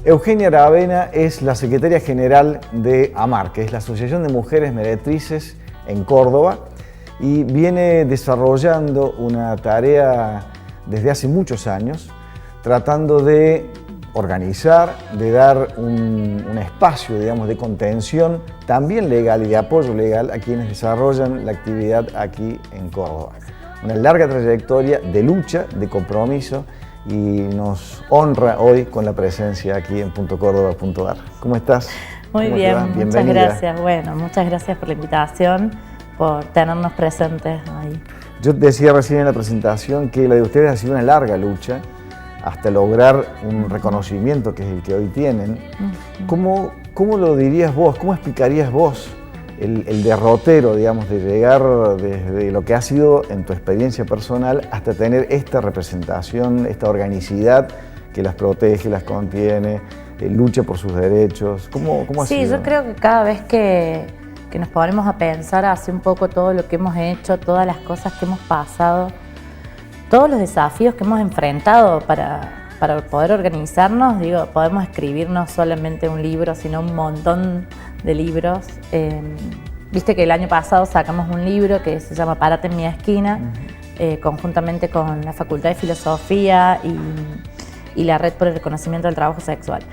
Eugenia Aravena es la secretaria general de AMAR, que es la Asociación de Mujeres Meretrices en Córdoba, y viene desarrollando una tarea desde hace muchos años, tratando de organizar, de dar un espacio, digamos, de contención, también legal y de apoyo legal a quienes desarrollan la actividad aquí en Córdoba. Una larga trayectoria de lucha, de compromiso, y nos honra hoy con la presencia aquí en .córdoba.ar. ¿Cómo estás? Muy ¿Cómo bien, muchas gracias. Bueno, muchas gracias por la invitación, por tenernos presentes ahí. Yo decía recién en la presentación que la de ustedes ha sido una larga lucha hasta lograr un reconocimiento que es el que hoy tienen. ¿Cómo lo dirías vos? ¿Cómo explicarías vos el derrotero, digamos, de llegar desde lo que ha sido en tu experiencia personal hasta tener esta representación, esta organicidad que las protege, las contiene, lucha por sus derechos? ¿Cómo ha sido? Sí, yo creo que cada vez que nos ponemos a pensar hace un poco todo lo que hemos hecho, todas las cosas que hemos pasado, todos los desafíos que hemos enfrentado para poder organizarnos, digo, podemos escribir no solamente un libro, sino un montón de libros. Viste que el año pasado sacamos un libro que se llama Párate en mi esquina, conjuntamente con la Facultad de Filosofía y la Red por el Reconocimiento del Trabajo Sexual.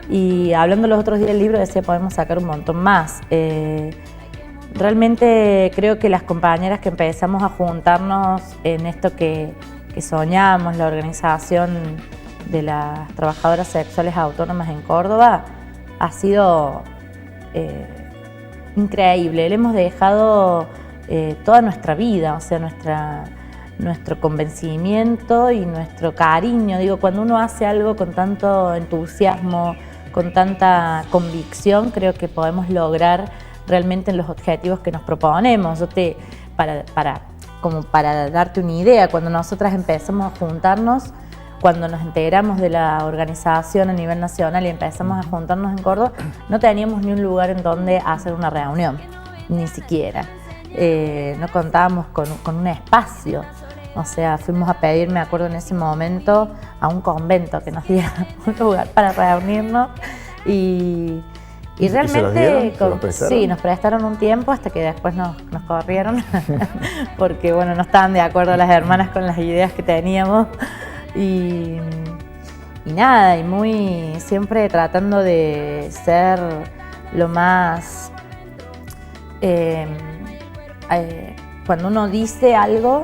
Y hablando los otros días del libro decía podemos sacar un montón más. Realmente creo que las compañeras que empezamos a juntarnos en esto que soñamos, la organización de las trabajadoras sexuales autónomas en Córdoba, ha sido increíble. Le hemos dejado toda nuestra vida, o sea, nuestro convencimiento y nuestro cariño. Digo, cuando uno hace algo con tanto entusiasmo, con tanta convicción, creo que podemos lograr realmente los objetivos que nos proponemos. Como para darte una idea, cuando nosotras empezamos a juntarnos, cuando nos integramos de la organización a nivel nacional y empezamos a juntarnos en Córdoba, no teníamos ni un lugar en donde hacer una reunión, ni siquiera. No contábamos con un espacio. O sea, fuimos a pedir, me acuerdo en ese momento, a un convento que nos diera un lugar para reunirnos. Y realmente, sí, nos prestaron un tiempo hasta que después nos corrieron, porque bueno, no estaban de acuerdo las hermanas con las ideas que teníamos. Y nada, y siempre tratando de ser lo más... cuando uno dice algo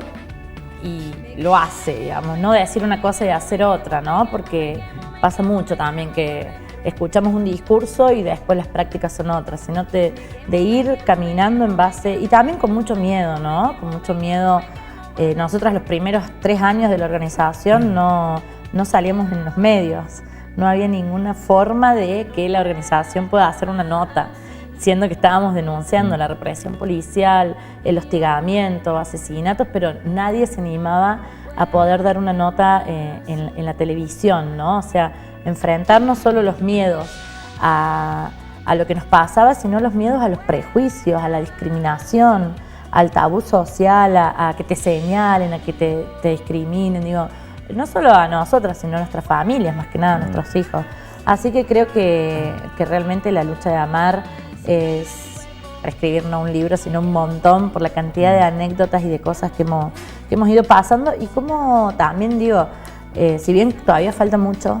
y lo hace, digamos, no decir una cosa y hacer otra, ¿no? Porque pasa mucho también que escuchamos un discurso y después las prácticas son otras, sino de ir caminando en base, y también con mucho miedo, ¿no? Con mucho miedo. Nosotras los primeros 3 años de la organización no salíamos en los medios, no había ninguna forma de que la organización pueda hacer una nota, siendo que estábamos denunciando la represión policial, el hostigamiento, asesinatos, pero nadie se animaba a poder dar una nota en la televisión, ¿no? O sea, enfrentar no solo los miedos a lo que nos pasaba, sino los miedos a los prejuicios, a la discriminación, al tabú social, a que te señalen, a que te discriminen, digo, no solo a nosotras, sino a nuestras familias, más que nada a nuestros hijos. Así que creo que realmente la lucha de AMAR es escribir no un libro, sino un montón por la cantidad de anécdotas y de cosas que hemos ido pasando, y como también digo, si bien todavía falta mucho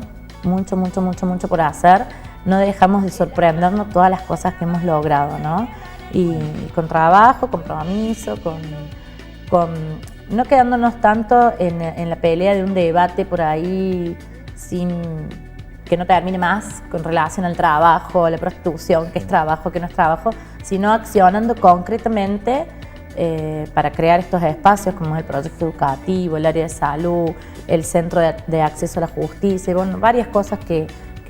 por hacer, no dejamos de sorprendernos todas las cosas que hemos logrado, ¿no? Y con trabajo, compromiso, con no quedándonos tanto en la pelea de un debate por ahí sin que no termine más con relación al trabajo, a la prostitución, qué es trabajo, qué no es trabajo, sino accionando concretamente para crear estos espacios como es el proyecto educativo, el área de salud, el centro de acceso a la justicia, y bueno, varias cosas que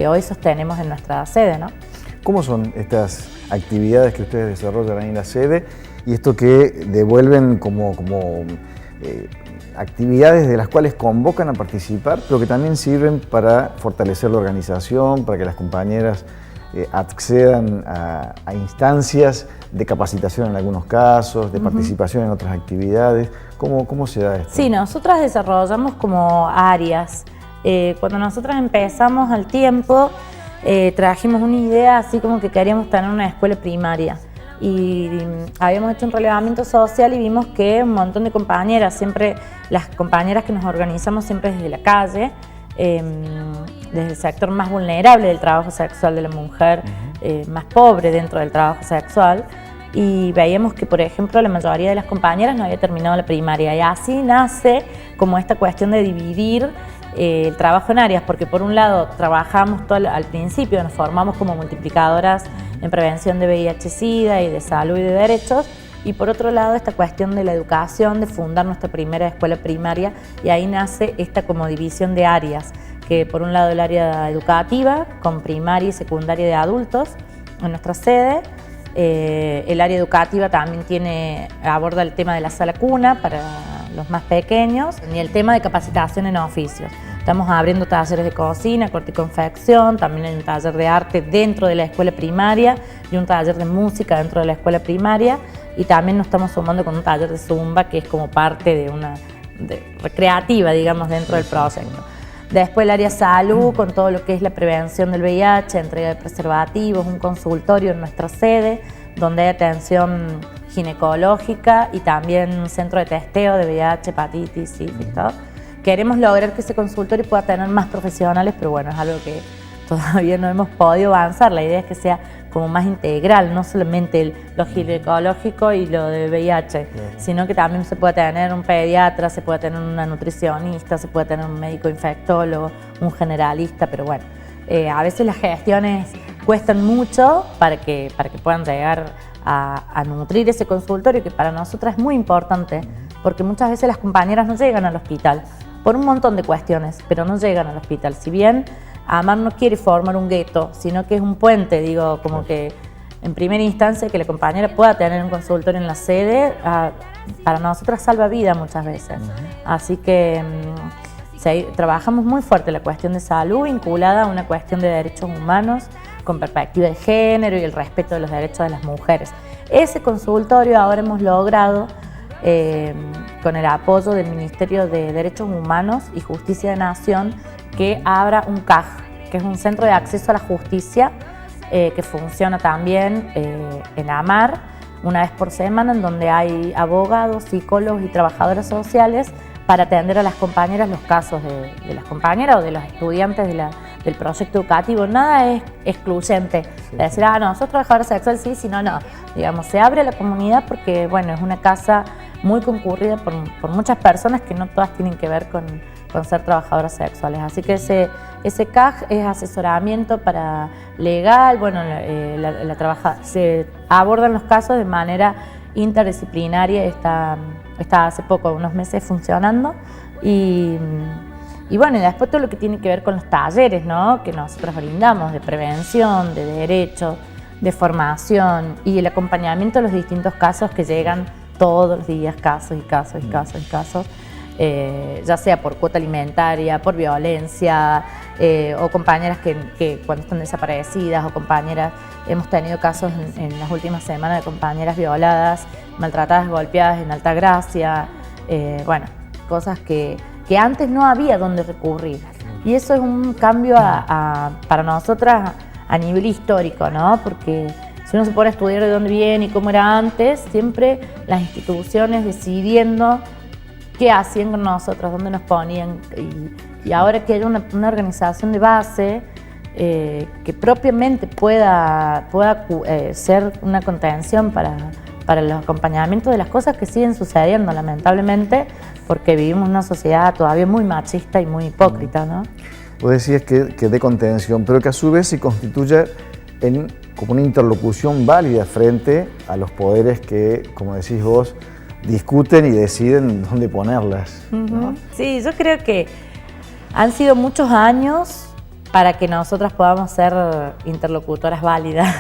hoy sostenemos en nuestra sede, ¿no? ¿Cómo son estas actividades que ustedes desarrollan ahí en la sede y esto que devuelven como actividades de las cuales convocan a participar, pero que también sirven para fortalecer la organización, para que las compañeras accedan a instancias de capacitación en algunos casos, de participación en otras actividades? ¿Cómo se da esto? Sí, nosotras desarrollamos como áreas. Cuando nosotras empezamos al tiempo, trajimos una idea así como que queríamos tener una escuela primaria. Y habíamos hecho un relevamiento social y vimos que un montón de compañeras, siempre las compañeras que nos organizamos siempre desde la calle, desde el sector más vulnerable del trabajo sexual de la mujer, más pobre dentro del trabajo sexual, y veíamos que, por ejemplo, la mayoría de las compañeras no había terminado la primaria, y así nace como esta cuestión de dividir el trabajo en áreas, porque por un lado trabajamos todo al principio, nos formamos como multiplicadoras en prevención de VIH-Sida y de salud y de derechos, y por otro lado esta cuestión de la educación, de fundar nuestra primera escuela primaria, y ahí nace esta como división de áreas, que por un lado el área educativa, con primaria y secundaria de adultos en nuestra sede. El área educativa también aborda el tema de la sala cuna para los más pequeños y el tema de capacitación en oficios. Estamos abriendo talleres de cocina, corte y confección, también hay un taller de arte dentro de la escuela primaria y un taller de música dentro de la escuela primaria, y también nos estamos sumando con un taller de zumba que es como parte de una recreativa, digamos, dentro del proyecto. Después el área salud, con todo lo que es la prevención del VIH, entrega de preservativos, un consultorio en nuestra sede, donde hay atención ginecológica y también un centro de testeo de VIH, hepatitis, sífilis, todo. Queremos lograr que ese consultorio pueda tener más profesionales, pero bueno, es algo que todavía no hemos podido avanzar. La idea es que sea como más integral, no solamente lo ginecológico y lo de VIH, sino que también se puede tener un pediatra, se puede tener una nutricionista, se puede tener un médico infectólogo, un generalista, pero bueno, a veces las gestiones cuestan mucho para que puedan llegar a nutrir ese consultorio, que para nosotras es muy importante, porque muchas veces las compañeras no llegan al hospital por un montón de cuestiones, pero no llegan al hospital. Si bien AMAR no quiere formar un gueto, sino que es un puente, digo, como que en primera instancia que la compañera pueda tener un consultorio en la sede, para nosotras salva vida muchas veces. Así que trabajamos muy fuerte la cuestión de salud vinculada a una cuestión de derechos humanos con perspectiva de género y el respeto de los derechos de las mujeres. Ese consultorio ahora hemos logrado, con el apoyo del Ministerio de Derechos Humanos y Justicia de Nación, que abra un CAJ, que es un centro de acceso a la justicia, que funciona también en AMAR, una vez por semana, en donde hay abogados, psicólogos y trabajadoras sociales para atender a las compañeras los casos de las compañeras o de los estudiantes del proyecto educativo. Nada es excluyente, de decir, no, sos trabajadora sexual, sí, si no, no. Digamos, se abre a la comunidad porque, bueno, es una casa muy concurrida por muchas personas que no todas tienen que ver con ser trabajadoras sexuales. Así que ese CAJ es asesoramiento para legal, bueno, se abordan los casos de manera interdisciplinaria, está hace poco, unos meses funcionando, y bueno, y después todo lo que tiene que ver con los talleres, ¿no?, que nosotros brindamos de prevención, de derechos, de formación y el acompañamiento de los distintos casos que llegan todos los días, casos y casos y casos y casos. Ya sea por cuota alimentaria, por violencia, o compañeras que cuando están desaparecidas, o compañeras, hemos tenido casos en las últimas semanas de compañeras violadas, maltratadas, golpeadas en Altagracia, bueno, cosas que antes no había donde recurrir. Y eso es un cambio para nosotras a nivel histórico, ¿no? Porque si uno se pone a estudiar de dónde viene y cómo era antes, siempre las instituciones decidiendo qué hacían con nosotros, dónde nos ponían, y ahora que haya una organización de base que propiamente pueda ser una contención para los acompañamientos de las cosas que siguen sucediendo, lamentablemente, porque vivimos en una sociedad todavía muy machista y muy hipócrita, ¿no? Vos decías que dé contención, pero que a su vez se constituye como una interlocución válida frente a los poderes que, como decís vos, discuten y deciden dónde ponerlas, ¿no? Sí, yo creo que han sido muchos años para que nosotras podamos ser interlocutoras válidas.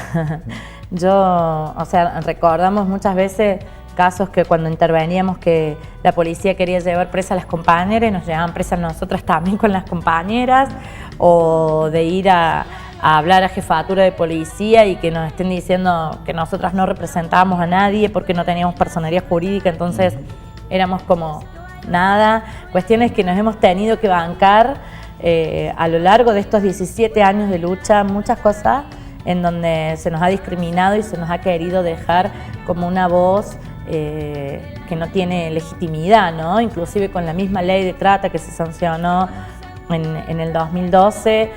O sea, recordamos muchas veces casos que cuando interveníamos que la policía quería llevar presa a las compañeras y nos llevaban presas nosotras también con las compañeras, o de ir a hablar a jefatura de policía y que nos estén diciendo que nosotras no representábamos a nadie porque no teníamos personería jurídica, entonces éramos como nada, cuestiones que nos hemos tenido que bancar a lo largo de estos 17 años de lucha muchas cosas en donde se nos ha discriminado y se nos ha querido dejar como una voz que no tiene legitimidad, ¿no? Inclusive con la misma ley de trata que se sancionó en el 2012,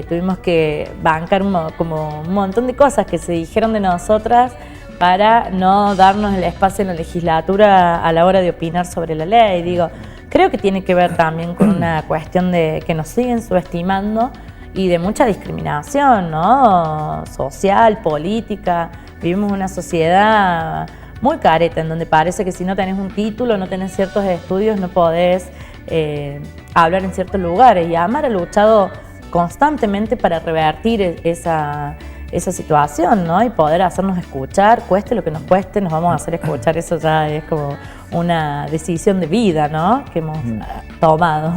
tuvimos que bancar como un montón de cosas que se dijeron de nosotras para no darnos el espacio en la legislatura a la hora de opinar sobre la ley. Digo, creo que tiene que ver también con una cuestión de que nos siguen subestimando y de mucha discriminación, ¿no? Social, política. Vivimos una sociedad muy careta, en donde parece que si no tenés un título, no tenés ciertos estudios, no podés hablar en ciertos lugares. Y Amar ha luchado constantemente para revertir esa situación, ¿no? Y poder hacernos escuchar, cueste lo que nos cueste, nos vamos a hacer escuchar. Eso ya es como una decisión de vida, ¿no? Que hemos tomado.